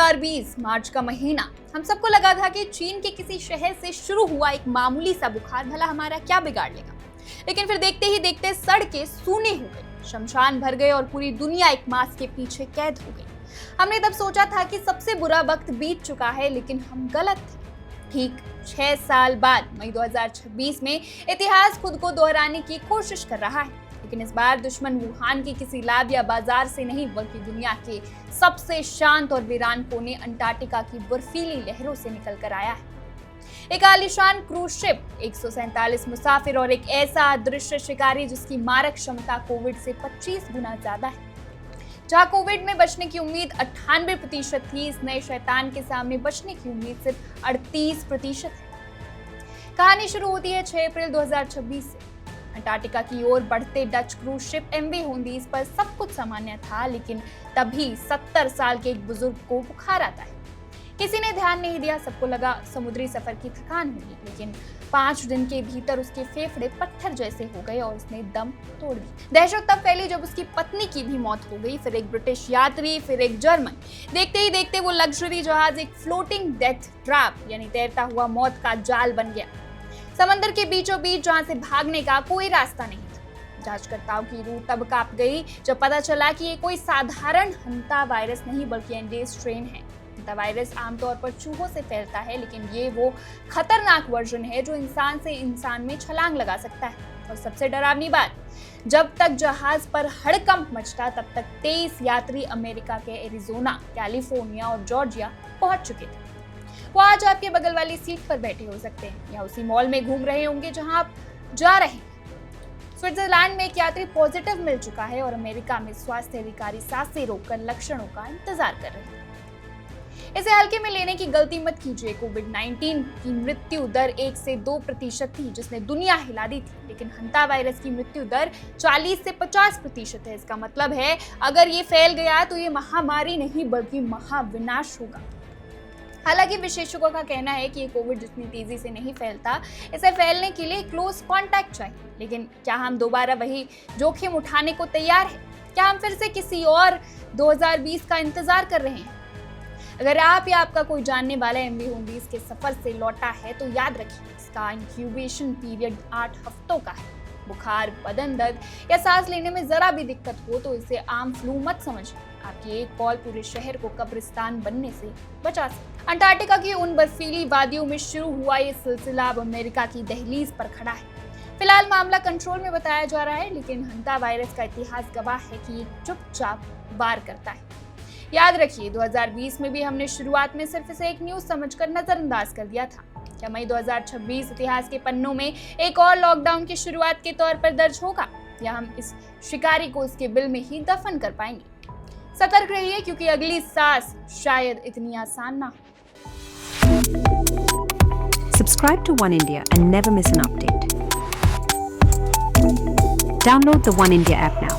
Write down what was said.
2020 मार्च का महीना, हम सबको लगा था कि चीन के किसी शहर से शुरू हुआ एक मामूली सा बुखार भला हमारा क्या बिगाड़ लेगा। लेकिन फिर देखते ही देखते सड़कें सूनी हो गई, शमशान भर गए और पूरी दुनिया एक मास्क के पीछे कैद हो गई। हमने तब सोचा था कि सबसे बुरा वक्त बीत चुका है, लेकिन हम गलत थे। ठीक 6 साल बाद मई 2026 में इतिहास खुद को दोहराने की कोशिश कर रहा है, लेकिन इस बार दुश्मन वुहान के किसी लैब या बाजार से नहीं, बल्कि दुनिया के सबसे शांत और वीरान कोने अंटार्कटिका की बर्फीली लहरों से निकल कर आया है। एक आलीशान क्रूज शिप, 147 मुसाफिर और एक ऐसा अदृश्य शिकारी जिसकी मारक क्षमता कोविड से 25 गुना ज्यादा है। जहां कोविड में बचने की उम्मीद 98% थी, इस नए शैतान के सामने बचने की उम्मीद सिर्फ 38% है। कहानी शुरू होती है 6 अप्रैल 2026 से। अंटार्कटिका की ओर बढ़ते डच क्रूज शिप एमवी होंडीज पर सब कुछ सामान्य था, लेकिन तभी 70 साल के एक बुजुर्ग को बुखार आता है। किसी ने ध्यान नहीं दिया, सबको लगा समुद्री सफर की थकान होगी, लेकिन 5 दिन के भीतर उसके फेफड़े पत्थर जैसे हो गए और उसने दम तोड़ दी। दहशत तब फैली जब उसकी पत्नी की भी मौत हो गई, फिर एक ब्रिटिश यात्री, फिर एक जर्मन। देखते ही देखते वो लग्जरी जहाज एक फ्लोटिंग डेथ ट्रैप यानी तैरता हुआ मौत का जाल बन गया। समंदर के बीचों बीच जहां से भागने का कोई रास्ता नहीं था। जांचकर्ताओं की रूह तब कांप गई जब पता चला कि ये कोई साधारण हंता वायरस नहीं, बल्कि एंडेस स्ट्रेन है। हंता वायरस आमतौर पर चूहों से फैलता है, लेकिन ये वो खतरनाक वर्जन है जो इंसान से इंसान में छलांग लगा सकता है। और सबसे डरावनी बात, जब तक जहाज पर हड़कंप मचता, तब तक 23 यात्री अमेरिका के एरिजोना, कैलिफोर्निया और जॉर्जिया पहुंच चुके थे। वो आज आपके बगल वाली सीट पर बैठे हो सकते हैं या उसी मॉल में घूम रहे होंगे जहां आप जा रहे हैं। स्विट्जरलैंड में एक यात्री पॉजिटिव मिल चुका है और अमेरिका में स्वास्थ्य अधिकारी सांसें रोककर लक्षणों का इंतजार कर रहे हैं। इसे हल्के में लेने की गलती मत कीजिए। कोविड-19 की मृत्यु दर 1 से 2% थी, जिसने दुनिया हिला दी थी, लेकिन हंता वायरस की मृत्यु दर 40 से 50% है। इसका मतलब है अगर ये फैल गया तो ये महामारी नहीं, बल्कि महाविनाश होगा। हालांकि विशेषज्ञों का कहना है कि ये कोविड जितनी तेजी से नहीं फैलता, इसे फैलने के लिए क्लोज कांटेक्ट चाहिए। लेकिन क्या हम दोबारा वही जोखिम उठाने को तैयार हैं? क्या हम फिर से किसी और 2020 का इंतजार कर रहे हैं? अगर आप या आपका कोई जानने वाला एमवी होंडीज के सफर से लौटा है तो याद रखिए, इसका इंक्यूबेशन पीरियड 8 हफ्तों का है। बुखार, बदन दर्द या सांस लेने में जरा भी दिक्कत हो तो इसे आम फ्लू मत समझिए। आपकी एक कॉल पूरे शहर को कब्रिस्तान बनने से बचा सकती है। अंटार्कटिका की उन बर्फीली वादियों में शुरू हुआ ये सिलसिला अब अमेरिका की दहलीज पर खड़ा है। फिलहाल मामला कंट्रोल में बताया जा रहा है, लेकिन हंता वायरस का इतिहास गवाह है कि ये चुपचाप वार करता है। याद रखिए, 2020 में भी हमने शुरुआत में सिर्फ इसे एक न्यूज समझकर नजरअंदाज कर दिया था। क्या मई 2026 इतिहास के पन्नों में एक और लॉकडाउन की शुरुआत के तौर पर दर्ज होगा, या हम इस शिकारी को इसके बिल में ही दफन कर पाएंगे? सतर्क रहिए, क्योंकि अगली सांस शायद इतनी आसान ना हो। Subscribe to One India and never miss an update. Download the One India app now.